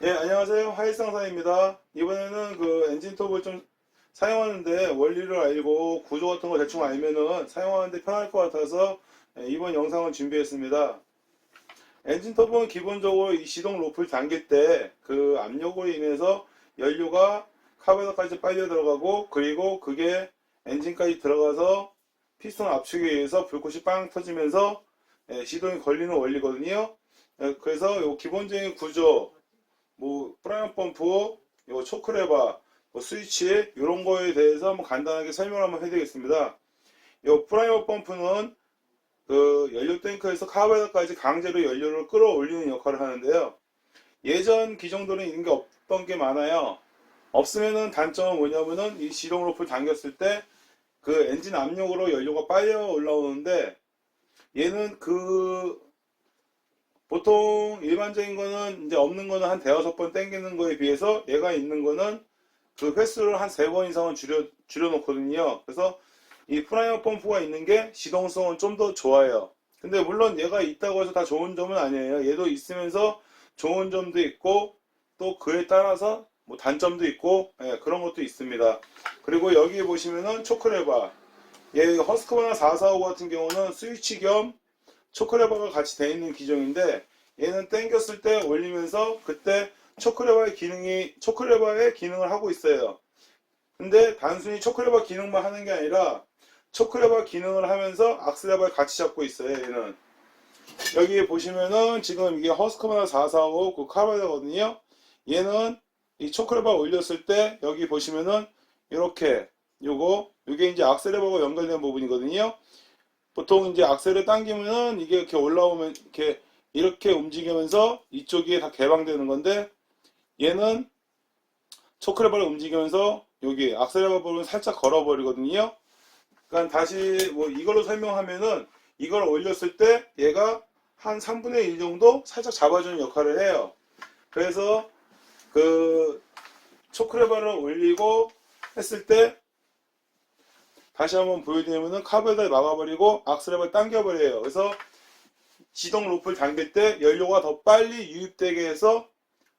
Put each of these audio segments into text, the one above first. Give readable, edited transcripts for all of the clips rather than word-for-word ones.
예, 안녕하세요. 하일상사입니다. 이번에는 그 엔진톱을 좀 사용하는데 원리를 알고 구조 같은 거 대충 알면은 사용하는데 편할 것 같아서 이번 영상을 준비했습니다. 엔진톱은 기본적으로 이 시동 로프를 당길 때 그 압력으로 인해서 연료가 카바너까지 빨려 들어가고 그리고 그게 엔진까지 들어가서 피스톤 압축에 의해서 불꽃이 빵 터지면서 시동이 걸리는 원리거든요. 그래서 요 기본적인 구조 프라이머 펌프, 요 초크레바, 스위치 이런 거에 대해서 한번 간단하게 설명을 한번 해드리겠습니다. 요 프라이머 펌프는 그 연료 탱크에서 카바에더까지 강제로 연료를 끌어올리는 역할을 하는데요. 예전 기종들은 이런 게 없던 게 많아요. 없으면은 단점은 뭐냐면은 이 시동 로프를 당겼을 때 그 엔진 압력으로 연료가 빨려 올라오는데 얘는 그 보통 일반적인 거는 이제 없는 거는 한 대여섯 번 당기는 거에 비해서 얘가 있는 거는 그 횟수를 한 세 번 이상은 줄여 놓거든요. 그래서 이 프라이머 펌프가 있는 게 시동성은 좀 더 좋아요. 근데 물론 얘가 있다고 해서 다 좋은 점은 아니에요. 얘도 있으면서 좋은 점도 있고 또 그에 따라서 뭐 단점도 있고 그런 것도 있습니다. 그리고 여기 보시면은 초크레바, 얘 허스크바나 445 같은 경우는 스위치 겸 초크레버가 같이 되어 있는 기종인데 얘는 당겼을 때 올리면서 그때 초크레버의 기능을 하고 있어요. 근데 단순히 초크레버 기능만 하는 게 아니라 초크레버 기능을 하면서 악셀레버를 같이 잡고 있어요. 얘는 여기 보시면은 지금 이게 허스커버나 445 그 카바이더거든요. 얘는 이 초크레버 올렸을 때 여기 보시면은 이렇게 요게 이제 악셀레버가 연결된 부분이거든요. 보통 이제 악셀을 당기면은 이게 이렇게 올라오면 이렇게 움직이면서 이쪽이 다 개방되는 건데 얘는 초크레버를 움직이면서 여기 악셀레버 부분을 살짝 걸어버리거든요. 그러니까 다시 뭐 이걸로 설명하면은 이걸 올렸을 때 얘가 한 3분의 1 정도 살짝 잡아주는 역할을 해요. 그래서 그 초크레버를 올리고 했을 때 다시 한번 보여드리면은 카브에다 막아버리고 악셀레버를 당겨버려요. 그래서 시동 로프를 당길 때 연료가 더 빨리 유입되게 해서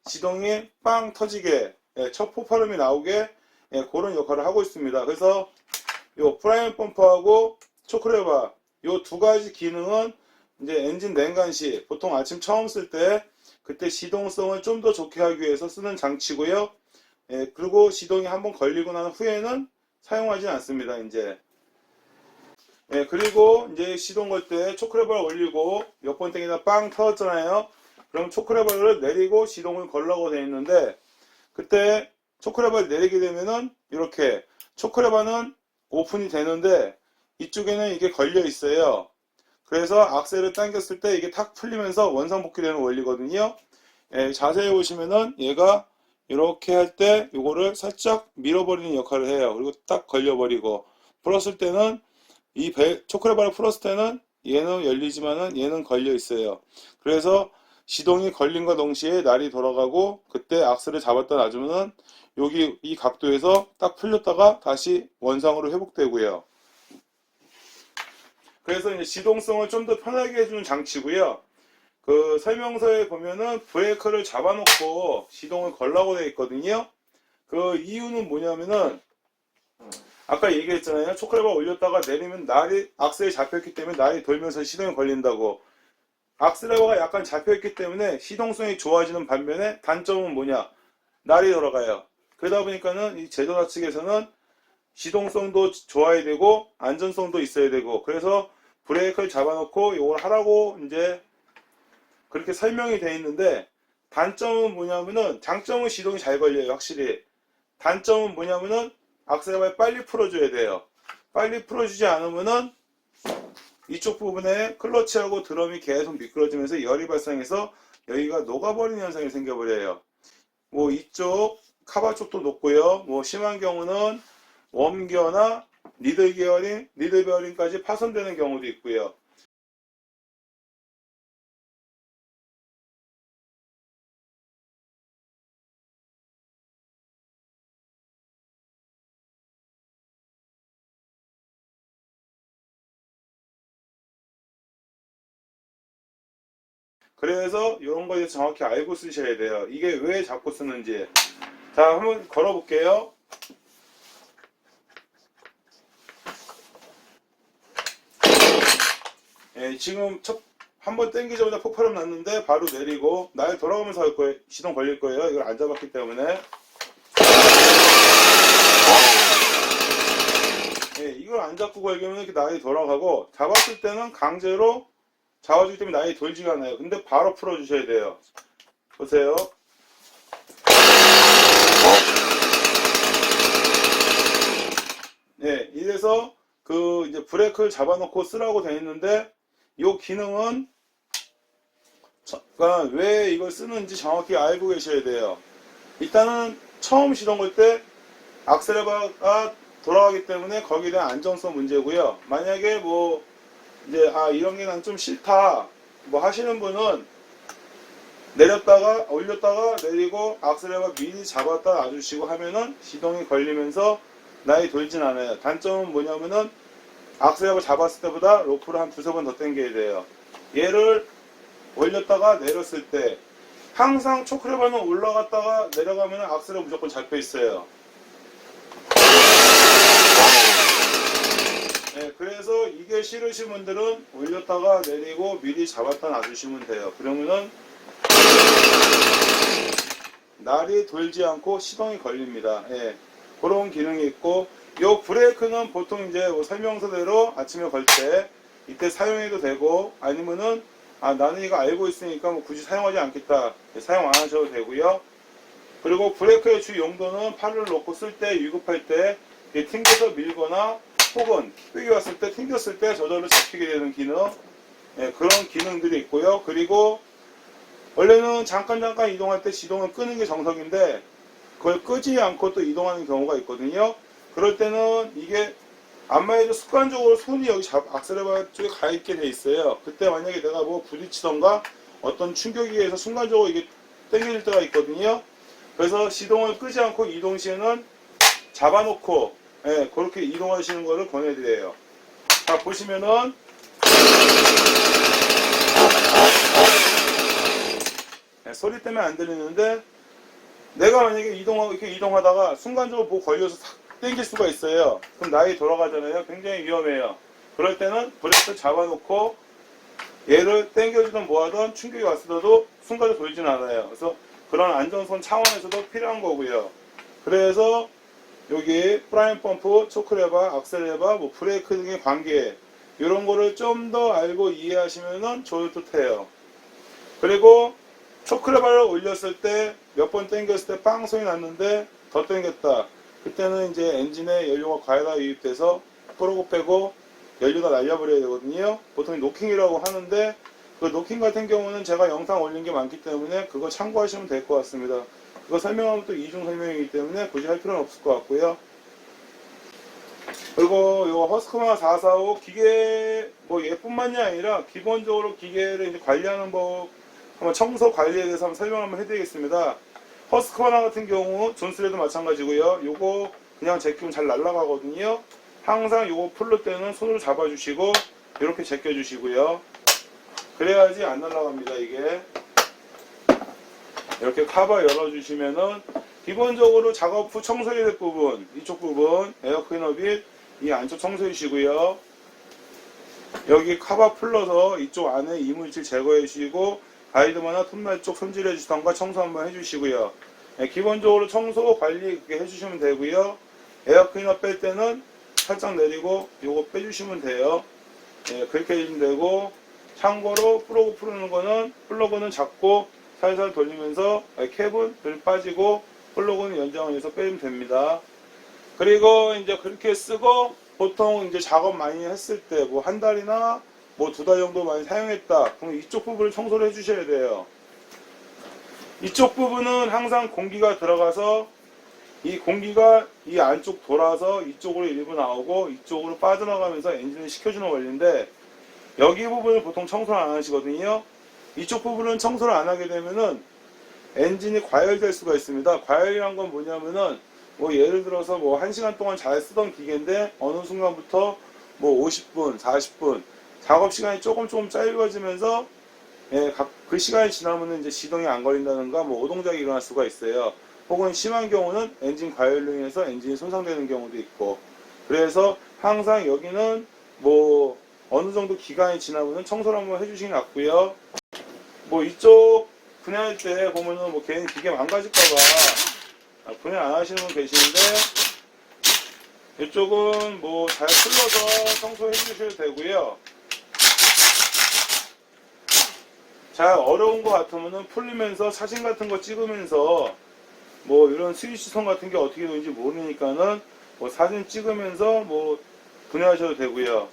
시동이 빵 터지게 첫 폭발음이 나오게 그런 역할을 하고 있습니다. 그래서 요 프라이머 펌프하고 초크레바 요 두 가지 기능은 이제 엔진 냉간 시 보통 아침 처음 쓸 때 그때 시동성을 좀 더 좋게 하기 위해서 쓰는 장치고요. 그리고 시동이 한번 걸리고 난 후에는 사용하지 않습니다. 이제 그리고 이제 시동 걸 때 초크레버를 올리고 몇 번 땡기다 빵 터졌잖아요. 그럼 초크레버를 내리고 시동을 걸라고 되어 있는데 그때 초크레버를 내리게 되면은 이렇게 초크레버는 오픈이 되는데 이쪽에는 이게 걸려 있어요. 그래서 악셀을 당겼을 때 이게 탁 풀리면서 원상복귀되는 원리거든요. 자세히 보시면은 얘가 이렇게 할 때 이거를 살짝 밀어버리는 역할을 해요. 그리고 딱 걸려버리고 풀었을 때는 초크레바를 풀었을 때는 얘는 열리지만은 얘는 걸려 있어요. 그래서 시동이 걸림과 동시에 날이 돌아가고 그때 악셀을 잡았다 놔주면은 여기 이 각도에서 딱 풀렸다가 다시 원상으로 회복되고요. 그래서 이제 시동성을 좀 더 편하게 해주는 장치고요. 그 설명서에 보면은 브레이크를 잡아놓고 시동을 걸라고 되어 있거든요. 그 이유는 뭐냐면은 아까 얘기했잖아요. 초크레버 올렸다가 내리면 날이 악셀이 잡혔기 때문에 날이 돌면서 시동이 걸린다고. 악셀레버가 약간 잡혀있기 때문에 시동성이 좋아지는 반면에 단점은 뭐냐? 날이 돌아가요. 그러다 보니까는 이 제조사 측에서는 시동성도 좋아야 되고 안전성도 있어야 되고 그래서 브레이크를 잡아놓고 이걸 하라고 이제 그렇게 설명이 돼 있는데 단점은 뭐냐면은 장점은 시동이 잘 걸려요. 확실히. 단점은 뭐냐면은 악셀을 빨리 풀어줘야 돼요. 빨리 풀어주지 않으면은 이쪽 부분에 클러치하고 드럼이 계속 미끄러지면서 열이 발생해서 여기가 녹아버리는 현상이 생겨버려요. 뭐 이쪽 카바 쪽도 녹고요. 뭐 심한 경우는 웜기어나 니들 베어링까지 파손되는 경우도 있고요. 그래서 이런 거에 대해서 정확히 알고 쓰셔야 돼요. 이게 왜 자꾸 쓰는지. 자, 한번 걸어볼게요. 예, 지금 한번 당기자마자 폭발음 났는데 바로 내리고 날 돌아가면서 할 거예요. 시동 걸릴 거예요. 이걸 안 잡았기 때문에. 예, 이걸 안 잡고 걸리면 이렇게 날이 돌아가고, 잡았을 때는 강제로 잡아주기 때문에 날이 돌지가 않아요. 근데 바로 풀어주셔야 돼요. 보세요. 네, 이래서 이제 브레이크를 잡아놓고 쓰라고 되어 있는데, 이 기능은 왜 이걸 쓰는지 정확히 알고 계셔야 돼요. 일단은 처음 시동 걸 때 악셀레버가 돌아가기 때문에 거기에 대한 안정성 문제고요. 만약에 이제 이런 게 난 좀 싫다 하시는 분은 내렸다가 올렸다가 내리고 악셀레버 미리 잡았다 놔주시고 하면은 시동이 걸리면서 날이 돌진 않아요. 단점은 뭐냐면은 악셀레버 잡았을 때보다 로프를 한 두세 번 더 당겨야 돼요. 얘를 올렸다가 내렸을 때 항상 초크레버는 올라갔다가 내려가면 악셀레버 무조건 잡혀 있어요. 네, 그래서 이게 싫으신 분들은 올렸다가 내리고 미리 잡았다 놔주시면 돼요. 그러면은 날이 돌지 않고 시동이 걸립니다. 예, 그런 기능이 있고, 요 브레이크는 보통 이제 설명서대로 아침에 걸 때 이때 사용해도 되고, 아니면은 나는 이거 알고 있으니까 굳이 사용하지 않겠다, 사용 안 하셔도 되고요. 그리고 브레이크의 주 용도는 팔을 놓고 쓸 때, 위급할 때 튕겨서 밀거나 혹은 킥백이 왔을 때 튕겼을 때 저절로 잡히게 되는 기능, 그런 기능들이 있고요. 그리고 원래는 잠깐 이동할 때 시동을 끄는 게 정석인데 그걸 끄지 않고 또 이동하는 경우가 있거든요. 그럴 때는 이게 안마해도 습관적으로 손이 여기 악셀레버 쪽에 가 있게 돼 있어요. 그때 만약에 내가 부딪히던가 어떤 충격에 의해서 순간적으로 이게 당겨질 때가 있거든요. 그래서 시동을 끄지 않고 이동 시에는 잡아놓고 그렇게 이동하시는 것을 권해드려요. 자, 보시면은 소리 때문에 안 들리는데, 내가 만약에 이렇게 이동하다가 순간적으로 걸려서 탁 당길 수가 있어요. 그럼 날이 돌아가잖아요. 굉장히 위험해요. 그럴 때는 브레이크를 잡아놓고 얘를 당겨주든 뭐하든 충격이 왔어도 순간적으로 돌지는 않아요. 그래서 그런 안전성 차원에서도 필요한 거고요. 그래서 여기 프라임 펌프, 초크레버, 악셀레버, 브레이크 등의 관계, 이런 거를 좀 더 알고 이해하시면 좋을 듯해요. 그리고 초크레버를 올렸을 때 몇 번 당겼을 때 빵 소리 났는데 더 당겼다. 그때는 이제 엔진에 연료가 과다가 유입돼서 프로그 빼고 연료가 날려버려야 되거든요. 보통 노킹이라고 하는데, 그 노킹 같은 경우는 제가 영상 올린 게 많기 때문에 그거 참고하시면 될 것 같습니다. 그거 설명하면 또 이중 설명이기 때문에 굳이 할 필요는 없을 것 같고요. 그리고 요 허스커마 445 기계 얘뿐만이 아니라 기본적으로 기계를 이제 관리하는 법, 한번 청소 관리에 대해서 한번 설명 한번 해드리겠습니다. 허스커마 같은 경우 존스레도 마찬가지고요. 요거 그냥 제끼면 잘 날아가거든요. 항상 요거 풀릴 때는 손으로 잡아주시고 이렇게 제껴주시고요. 그래야지 안 날아갑니다. 이게 이렇게 카바 열어주시면은 기본적으로 작업 후 청소해야 될 부분, 이쪽 부분 에어 클리너 빗 이 안쪽 청소해 주시고요. 여기 카바 풀러서 이쪽 안에 이물질 제거해 주시고 가이드마나 톱날 쪽 손질해 주시던가 청소 한번 해주시고요. 기본적으로 청소 관리 그렇게 해주시면 되고요. 에어 클리너 뺄 때는 살짝 내리고 요거 빼주시면 돼요. 그렇게 해주시면 되고, 참고로 플러그 풀는 거는 플러그는 잡고 살살 돌리면서 캡은 덜 빠지고 플러그는 연장을 해서 빼면 됩니다. 그리고 이제 그렇게 쓰고 보통 이제 작업 많이 했을 때 한 달이나 두 달 정도 많이 사용했다. 그럼 이쪽 부분을 청소를 해주셔야 돼요. 이쪽 부분은 항상 공기가 들어가서 이 공기가 이 안쪽 돌아서 이쪽으로 일부 나오고 이쪽으로 빠져나가면서 엔진을 식혀주는 원리인데, 여기 부분을 보통 청소를 안 하시거든요. 이쪽 부분은 청소를 안 하게 되면은 엔진이 과열될 수가 있습니다. 과열이란 건 뭐냐면은 예를 들어서 1시간 동안 잘 쓰던 기계인데 어느 순간부터 50분, 40분 작업 시간이 조금 짧아지면서 예, 그 시간이 지나면 이제 시동이 안 걸린다든가 뭐 오동작이 일어날 수가 있어요. 혹은 심한 경우는 엔진 과열로 인해서 엔진이 손상되는 경우도 있고, 그래서 항상 여기는 뭐 어느 정도 기간이 지나면 청소를 한번 해주시는 게 낫고요. 뭐 이쪽 분해할 때 보면은 뭐 괜히 기계 망가질까봐 분해 안 하시는 분 계시는데, 이쪽은 뭐 잘 풀러서 청소해 주셔도 되고요. 잘 어려운 것 같으면은 풀리면서 사진 같은 거 찍으면서 뭐 이런 스위치선 같은 게 어떻게 되는지 모르니까는 뭐 사진 찍으면서 뭐 분해하셔도 되고요.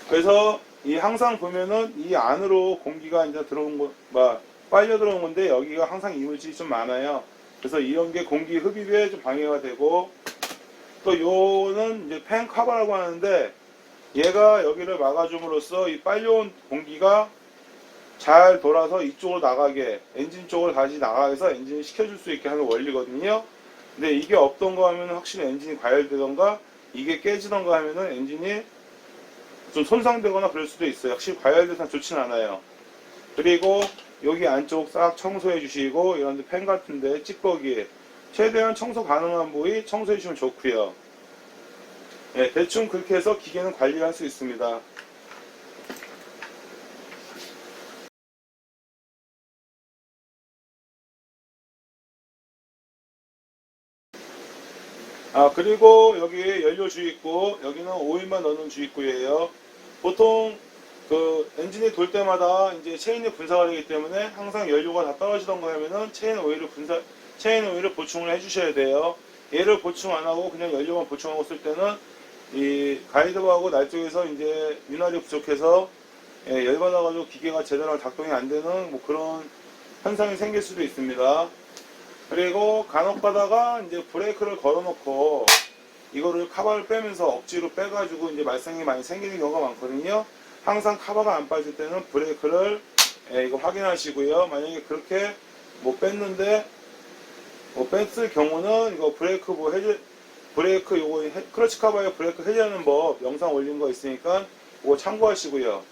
그래서 이 항상 보면은 이 안으로 공기가 이제 들어온 거, 막 빨려 들어온 건데 여기가 항상 이물질이 좀 많아요. 그래서 이런 게 공기 흡입에 좀 방해가 되고, 또 요는 이제 팬 커버라고 하는데 얘가 여기를 막아줌으로써 이 빨려온 공기가 잘 돌아서 이쪽으로 나가게, 엔진 쪽으로 다시 나가게 해서 엔진을 식혀줄 수 있게 하는 원리거든요. 근데 이게 없던 거 하면 확실히 엔진이 과열되던가 이게 깨지던가 하면은 엔진이 좀 손상되거나 그럴 수도 있어요. 확실히 과열돼서 좋진 않아요. 그리고 여기 안쪽 싹 청소해 주시고, 이런데 팬 같은데 찌꺼기 최대한 청소 가능한 부위 청소해 주시면 좋고요. 예, 대충 그렇게 해서 기계는 관리할 수 있습니다. 그리고 여기 연료 주입구, 여기는 오일만 넣는 주입구예요. 보통 그 엔진이 돌 때마다 이제 체인이 분사가 되기 때문에 항상 연료가 다 떨어지던가 하면은 체인 오일을 보충을 해주셔야 돼요. 얘를 보충 안 하고 그냥 연료만 보충하고 쓸 때는 이 가이드바하고 날 쪽에서 이제 윤활이 부족해서 열받아가지고 기계가 제대로 작동이 안 되는 뭐 그런 현상이 생길 수도 있습니다. 그리고 간혹 가다가 이제 브레이크를 걸어놓고 이거를 카바를 빼면서 억지로 빼가지고 이제 말썽이 많이 생기는 경우가 많거든요. 항상 카바가 안 빠질 때는 브레이크를 이거 확인하시고요. 만약에 그렇게 못 뺐는데 뭐 뺐을 경우는 이거 브레이크 뭐 브레이크 요거 클러치 카바에 브레이크 해제하는 법 영상 올린 거 있으니까 그거 참고하시고요.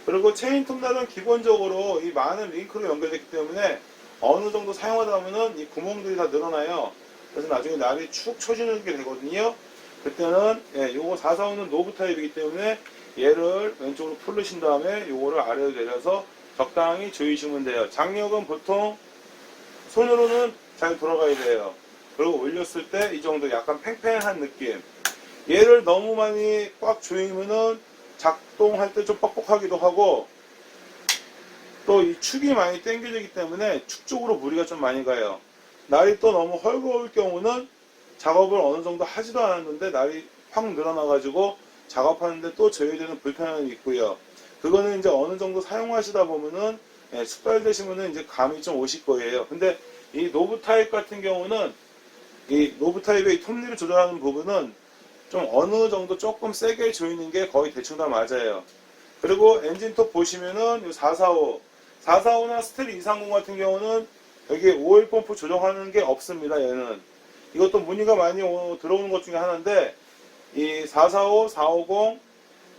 그리고 체인 톱날은 기본적으로 이 많은 링크로 연결됐기 때문에 어느 정도 사용하다 보면은 이 구멍들이 다 늘어나요. 그래서 나중에 날이 축 처지는 게 되거든요. 그때는 요거 445는 노브 타입이기 때문에 얘를 왼쪽으로 풀르신 다음에 요거를 아래로 내려서 적당히 조이시면 돼요. 장력은 보통 손으로는 잘 돌아가야 돼요. 그리고 올렸을 때 이 정도 약간 팽팽한 느낌. 얘를 너무 많이 꽉 조이면은 작동할 때 좀 뻑뻑하기도 하고, 또 이 축이 많이 당겨지기 때문에 축 쪽으로 무리가 좀 많이 가요. 날이 또 너무 헐거울 경우는 작업을 어느 정도 하지도 않았는데 날이 확 늘어나가지고 작업하는데 또 저해되는 불편함이 있고요. 그거는 이제 어느 정도 사용하시다 보면은 숙달되시면은 이제 감이 좀 오실 거예요. 근데 이 노브 타입 같은 경우는 이 노브 타입의 이 톱니를 조절하는 부분은 좀 어느 정도 조금 세게 조이는 게 거의 대충 다 맞아요. 그리고 엔진톱 보시면은 이 445나 스텔 230 같은 경우는 여기 오일 펌프 조정하는 게 없습니다. 얘는 이것도 문의가 많이 들어오는 것 중에 하나인데, 이 445, 450,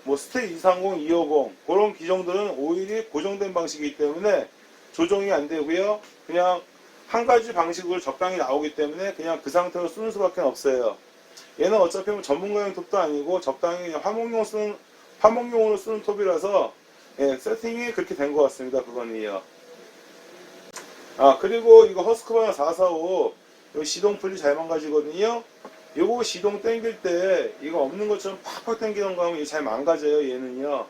뭐 스텔 230, 250 그런 기종들은 오일이 고정된 방식이기 때문에 조정이 안 되고요. 그냥 한 가지 방식으로 적당히 나오기 때문에 그냥 그 상태로 쓰는 수밖에 없어요. 얘는 어차피 뭐 전문가용 톱도 아니고 적당히 화목용으로 쓰는 톱이라서 세팅이 그렇게 된 것 같습니다. 그거는요. 그리고 이거 허스크바나 445 시동 풀리 잘 망가지거든요. 요거 시동 당길 때 이거 없는 것처럼 팍팍 당기는 거 하면 잘 망가져요. 얘는요.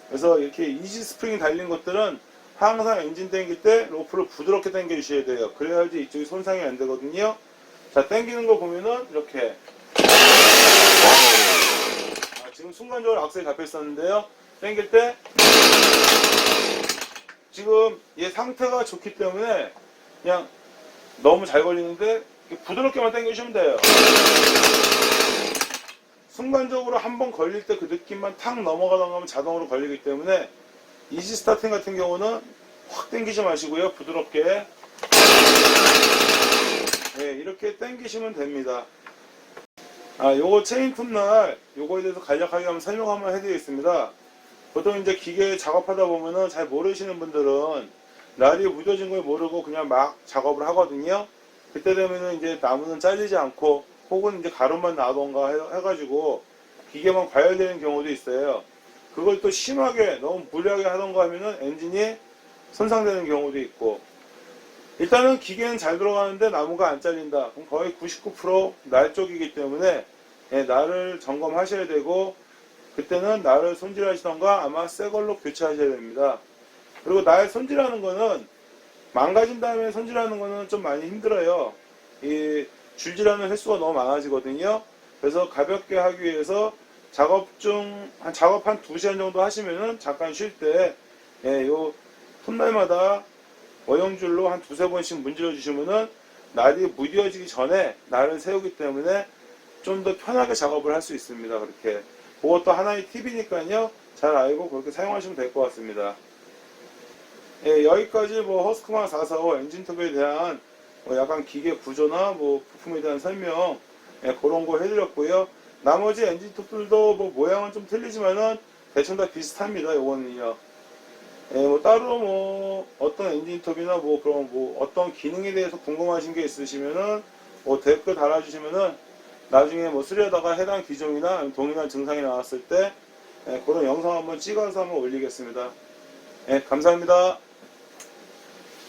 그래서 이렇게 이지 스프링이 달린 것들은 항상 엔진 당길 때 로프를 부드럽게 당겨 주셔야 돼요. 그래야지 이쪽이 손상이 안 되거든요. 자, 당기는 거 보면은 이렇게 지금 순간적으로 악셀이 잡혀 있었는데요. 당길 때 지금 얘 상태가 좋기 때문에 그냥 너무 잘 걸리는데 부드럽게만 당겨주시면 돼요. 순간적으로 한번 걸릴 때 그 느낌만 탁 넘어가다 가면 자동으로 걸리기 때문에 이지 스타팅 같은 경우는 확 당기지 마시고요. 부드럽게 이렇게 당기시면 됩니다. 요거 체인 톱날, 요거에 대해서 간략하게 한번 설명 한번 해드리겠습니다. 보통 이제 기계 작업하다 보면은 잘 모르시는 분들은 날이 무뎌진 걸 모르고 그냥 막 작업을 하거든요. 그때 되면은 이제 나무는 잘리지 않고 혹은 이제 가루만 나던가 해가지고 기계만 과열되는 경우도 있어요. 그걸 또 심하게 너무 무리하게 하던가 하면은 엔진이 손상되는 경우도 있고, 일단은 기계는 잘 들어가는데 나무가 안 잘린다. 그럼 거의 99% 날 쪽이기 때문에 날을 점검하셔야 되고, 그때는 날을 손질하시던가 아마 새 걸로 교체하셔야 됩니다. 그리고 날 손질하는 거는 망가진 다음에 손질하는 거는 좀 많이 힘들어요. 이 줄질하는 횟수가 너무 많아지거든요. 그래서 가볍게 하기 위해서 작업 한 2시간 정도 하시면은 잠깐 쉴 때, 요 톱날마다 원형줄로 한 2~3번씩 문질러 주시면은 날이 무뎌지기 전에 날을 세우기 때문에 좀 더 편하게 작업을 할 수 있습니다. 그렇게. 그것도 하나의 팁이니까요. 잘 알고 그렇게 사용하시면 될 것 같습니다. 여기까지 뭐 허스크만 445 엔진톱에 대한 약간 기계 구조나 뭐 부품에 대한 설명 그런 거 해드렸고요. 나머지 엔진톱들도 뭐 모양은 좀 틀리지만은 대충 다 비슷합니다. 요거는요. 뭐 따로 뭐 어떤 엔진톱이나 뭐 그런 뭐 어떤 기능에 대해서 궁금하신 게 있으시면은 뭐 댓글 달아주시면은 나중에 뭐 쓰려다가 해당 기종이나 동일한 증상이 나왔을 때 그런 영상 한번 찍어서 한번 올리겠습니다. 감사합니다.